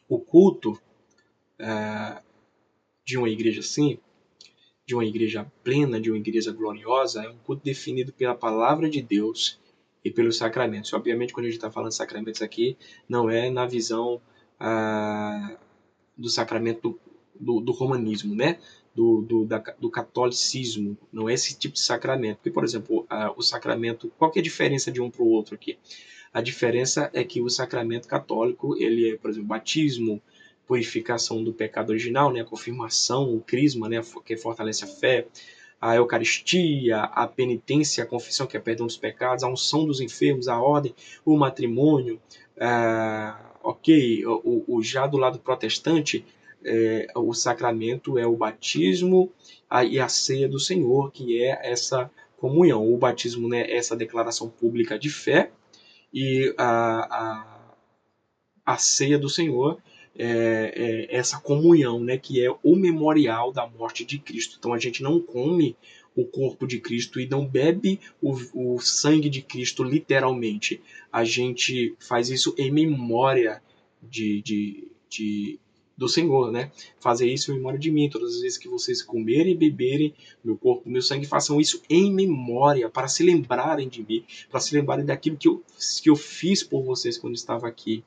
O culto de uma igreja assim, de uma igreja plena, de uma igreja gloriosa, é um culto definido pela palavra de Deus e pelos sacramentos. Obviamente, quando a gente está falando de sacramentos aqui, não é na visão do sacramento do romanismo, né? Do catolicismo, não é esse tipo de sacramento. Porque, por exemplo, o sacramento, qual que é a diferença de um para o outro aqui? A diferença é que o sacramento católico, ele é, por exemplo, batismo, purificação do pecado original, né? A confirmação, o crisma, né? Que fortalece a fé, a Eucaristia, a penitência, a confissão, que é perdão dos pecados, a unção dos enfermos, a ordem, o matrimônio, já do lado protestante, o sacramento é o batismo e a ceia do Senhor, que é essa comunhão. O batismo, né, é essa declaração pública de fé, e a ceia do Senhor é essa comunhão, né, que é o memorial da morte de Cristo. Então a gente não come o corpo de Cristo e não bebe o sangue de Cristo literalmente. A gente faz isso em memória do Senhor, né? Fazer isso em memória de mim. Todas as vezes que vocês comerem e beberem meu corpo, meu sangue, façam isso em memória, para se lembrarem de mim, para se lembrarem daquilo que eu fiz por vocês quando estava aqui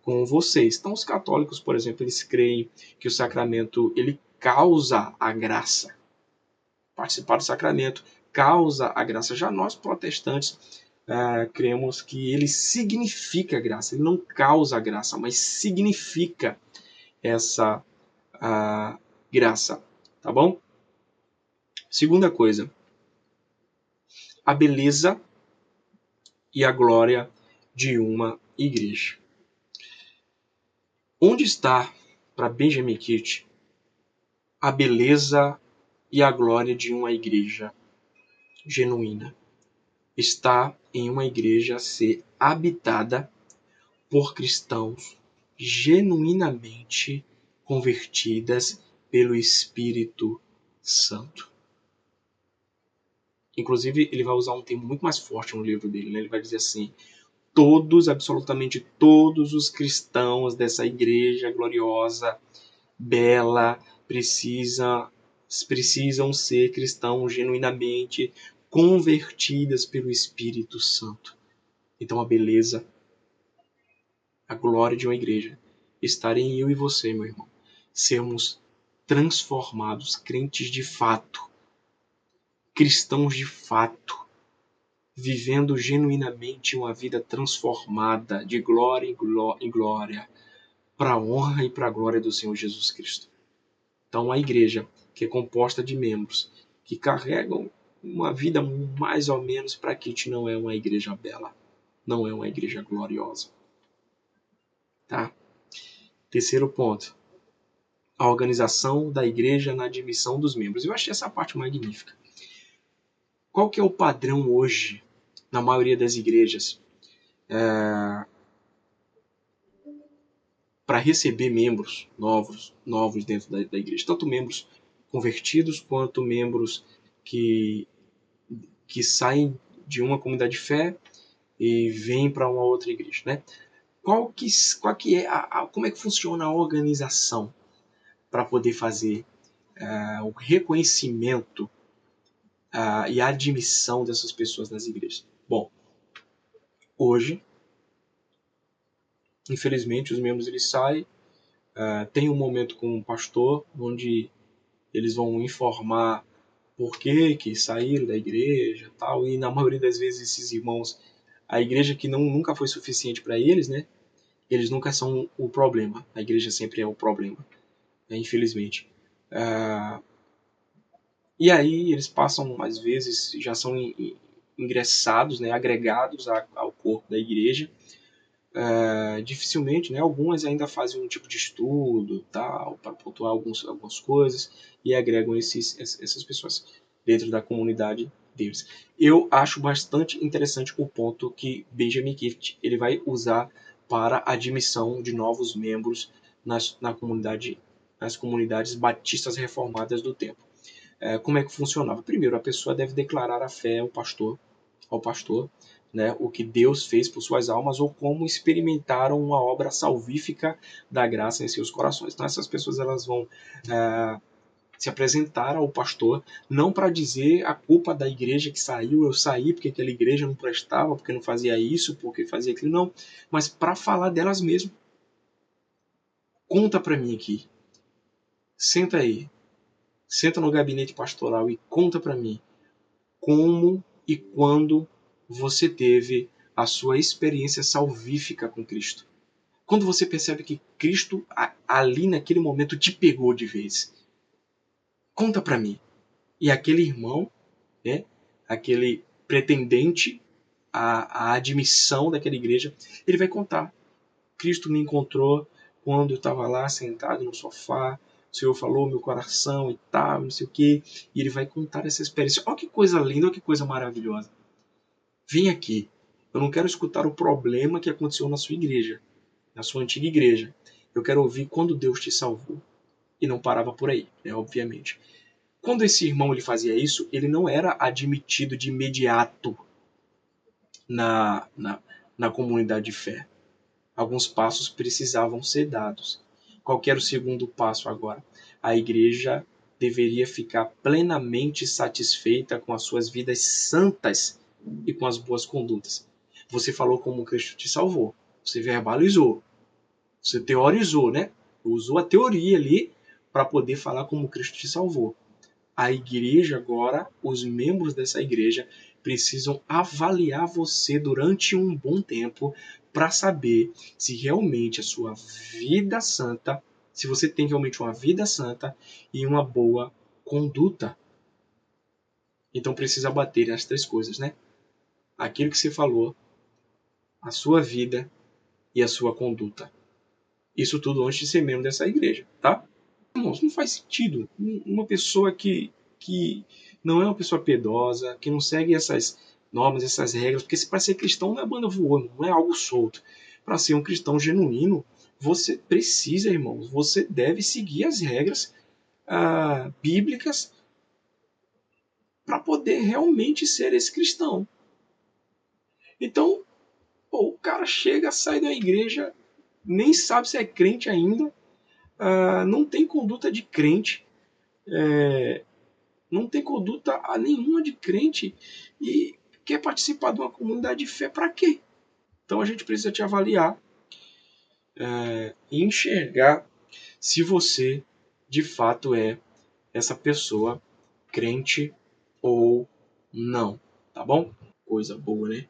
com vocês. Então, os católicos, por exemplo, eles creem que o sacramento ele causa a graça. Participar do sacramento causa a graça. Já nós, protestantes, cremos que ele significa graça. Ele não causa a graça, mas significa essa graça. Tá bom? Segunda coisa, a beleza e a glória de uma igreja. Onde está, para Benjamin Kitt, a beleza e a glória de uma igreja genuína? Está em uma igreja ser habitada por cristãos genuinamente convertidas pelo Espírito Santo. Inclusive, ele vai usar um termo muito mais forte no livro dele, né? Ele vai dizer assim: todos, absolutamente todos os cristãos dessa igreja gloriosa, bela, precisam ser cristãos genuinamente convertidas pelo Espírito Santo. Então a beleza, a glória de uma igreja está em eu e você, meu irmão. Sermos transformados, crentes de fato, cristãos de fato, vivendo genuinamente uma vida transformada de glória em glória, para a honra e para a glória do Senhor Jesus Cristo. Então, a igreja, que é composta de membros que carregam uma vida mais ou menos para Kitt, não é uma igreja bela, não é uma igreja gloriosa. Tá? Terceiro ponto, a organização da igreja na admissão dos membros. Eu achei essa parte magnífica. Qual que é o padrão hoje, na maioria das igrejas, para receber membros novos dentro da igreja? Tanto membros convertidos, quanto membros que saem de uma comunidade de fé e vêm para uma outra igreja, né? Qual que é como é que funciona a organização para poder fazer o reconhecimento e a admissão dessas pessoas nas igrejas? Bom, hoje, infelizmente, os membros eles saem, tem um momento com o pastor, onde eles vão informar por que saíram da igreja, tal, e na maioria das vezes esses irmãos, a igreja que nunca foi suficiente para eles, né? Eles nunca são o problema. A igreja sempre é o problema, né, infelizmente. E aí eles passam, às vezes, já são ingressados, né, agregados ao corpo da igreja. Dificilmente, né, algumas ainda fazem um tipo de estudo, tal, para pontuar algumas coisas e agregam essas pessoas dentro da comunidade deles. Eu acho bastante interessante o ponto que Benjamin Kitt ele vai usar para a admissão de novos membros nas comunidades batistas reformadas do tempo. Como é que funcionava? Primeiro, a pessoa deve declarar a fé ao pastor, né, o que Deus fez por suas almas ou como experimentaram uma obra salvífica da graça em seus corações. Então essas pessoas elas vão se apresentar ao pastor não para dizer a culpa da igreja que saiu, eu saí porque aquela igreja não prestava, porque não fazia isso, porque fazia aquilo, não, mas para falar delas mesmo. Conta para mim aqui. Senta aí. Senta no gabinete pastoral e conta para mim como e quando você teve a sua experiência salvífica com Cristo. Quando você percebe que Cristo ali naquele momento te pegou de vez. Conta para mim. E aquele irmão, né, aquele pretendente à admissão daquela igreja, ele vai contar. Cristo me encontrou quando eu estava lá sentado no sofá, o Senhor falou meu coração e tal, não sei o quê, e ele vai contar essa experiência. Olha que coisa linda, olha que coisa maravilhosa. Vem aqui. Eu não quero escutar o problema que aconteceu na sua igreja, na sua antiga igreja. Eu quero ouvir quando Deus te salvou. E não parava por aí, né, obviamente. Quando esse irmão ele fazia isso, ele não era admitido de imediato na, na, na comunidade de fé. Alguns passos precisavam ser dados. Qual era o segundo passo agora? A igreja deveria ficar plenamente satisfeita com as suas vidas santas e com as boas condutas. Você falou como Cristo te salvou. Você verbalizou. Você teorizou, né? Usou a teoria ali para poder falar como Cristo te salvou. A igreja agora, os membros dessa igreja, precisam avaliar você durante um bom tempo para saber se realmente a sua vida santa, se você tem realmente uma vida santa e uma boa conduta. Então precisa bater as três coisas, né? Aquilo que você falou, a sua vida e a sua conduta. Isso tudo antes de ser membro dessa igreja, tá? Irmãos, não faz sentido uma pessoa que não é uma pessoa piedosa, que não segue essas normas, essas regras, porque para ser cristão não é banda voando, não é algo solto. Para ser um cristão genuíno, você precisa, irmãos, você deve seguir as regras bíblicas para poder realmente ser esse cristão. Então, o cara chega, sai da igreja, nem sabe se é crente ainda, não tem conduta de crente, não tem conduta nenhuma de crente e quer participar de uma comunidade de fé para quê? Então a gente precisa te avaliar e enxergar se você de fato é essa pessoa crente ou não, tá bom? Coisa boa, né?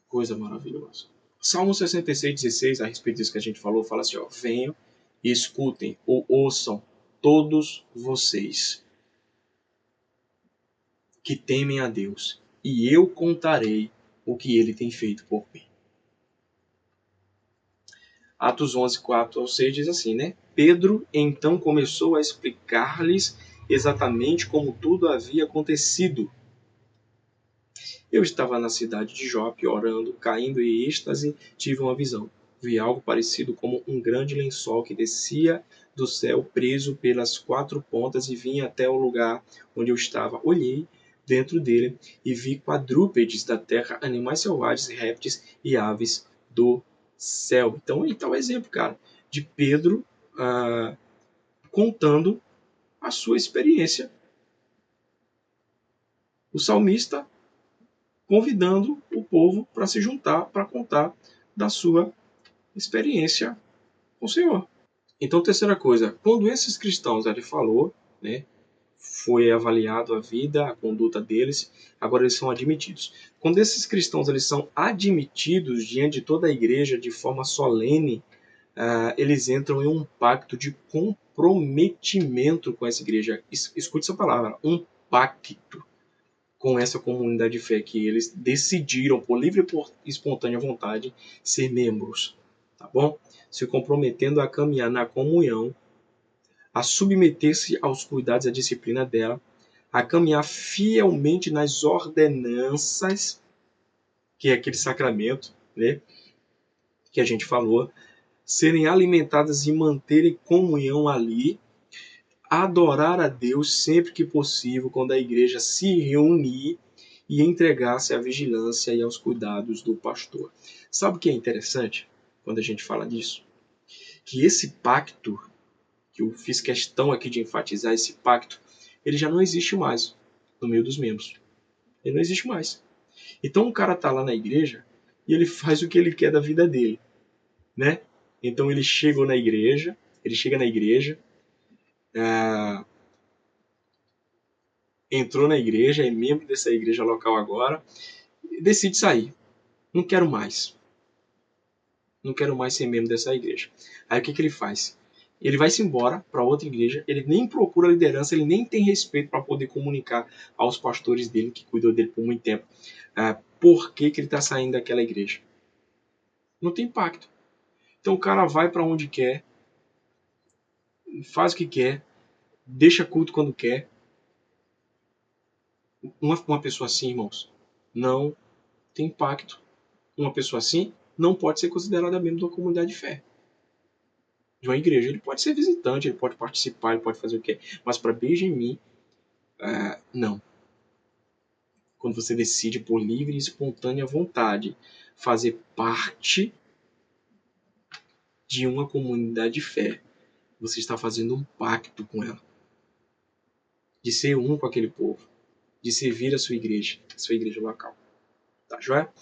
Coisa maravilhosa. Salmo 66:16, a respeito disso que a gente falou, fala assim, ó, venham e escutem ou ouçam todos vocês que temem a Deus, e eu contarei o que ele tem feito por mim. Atos 11:4-6 diz assim, né? Pedro então começou a explicar-lhes exatamente como tudo havia acontecido. Eu estava na cidade de Jope orando, caindo em êxtase, tive uma visão. Vi algo parecido como um grande lençol que descia do céu preso pelas quatro pontas e vinha até o lugar onde eu estava. Olhei dentro dele e vi quadrúpedes da terra, animais selvagens, répteis e aves do céu. Então aí está o exemplo, cara, de Pedro contando a sua experiência. O salmista convidando o povo para se juntar, para contar da sua experiência com o Senhor. Então, terceira coisa, quando esses cristãos, ele falou, né, foi avaliado a vida, a conduta deles, agora eles são admitidos. Quando esses cristãos eles são admitidos diante de toda a igreja de forma solene, eles entram em um pacto de comprometimento com essa igreja. Escute essa palavra, um pacto com essa comunidade de fé que eles decidiram, por livre e espontânea vontade, ser membros, tá bom? Se comprometendo a caminhar na comunhão, a submeter-se aos cuidados e à disciplina dela, a caminhar fielmente nas ordenanças, que é aquele sacramento, né, que a gente falou, serem alimentadas e manterem comunhão ali, adorar a Deus sempre que possível, quando a igreja se reunir, e entregar-se à vigilância e aos cuidados do pastor. Sabe o que é interessante quando a gente fala disso? Que esse pacto, que eu fiz questão aqui de enfatizar, esse pacto, ele já não existe mais no meio dos membros. Ele não existe mais. Então o cara tá lá na igreja e ele faz o que ele quer da vida dele, né? Então ele chega na igreja, entrou na igreja, é membro dessa igreja local agora, e decide sair. Não quero mais. Não quero mais ser membro dessa igreja. Aí o que ele faz? Ele vai-se embora para outra igreja, ele nem procura liderança, ele nem tem respeito para poder comunicar aos pastores dele, que cuidou dele por muito tempo, por que ele está saindo daquela igreja. Não tem pacto. Então o cara vai para onde quer, faz o que quer, deixa culto quando quer. Uma pessoa assim, irmãos, não tem pacto. Uma pessoa assim não pode ser considerada membro de uma comunidade de fé, de uma igreja. Ele pode ser visitante, ele pode participar, ele pode fazer o que quer. Mas para Benjamin, não. Quando você decide por livre e espontânea vontade fazer parte de uma comunidade de fé, você está fazendo um pacto com ela. De ser um com aquele povo. De servir a sua igreja local. Tá joia?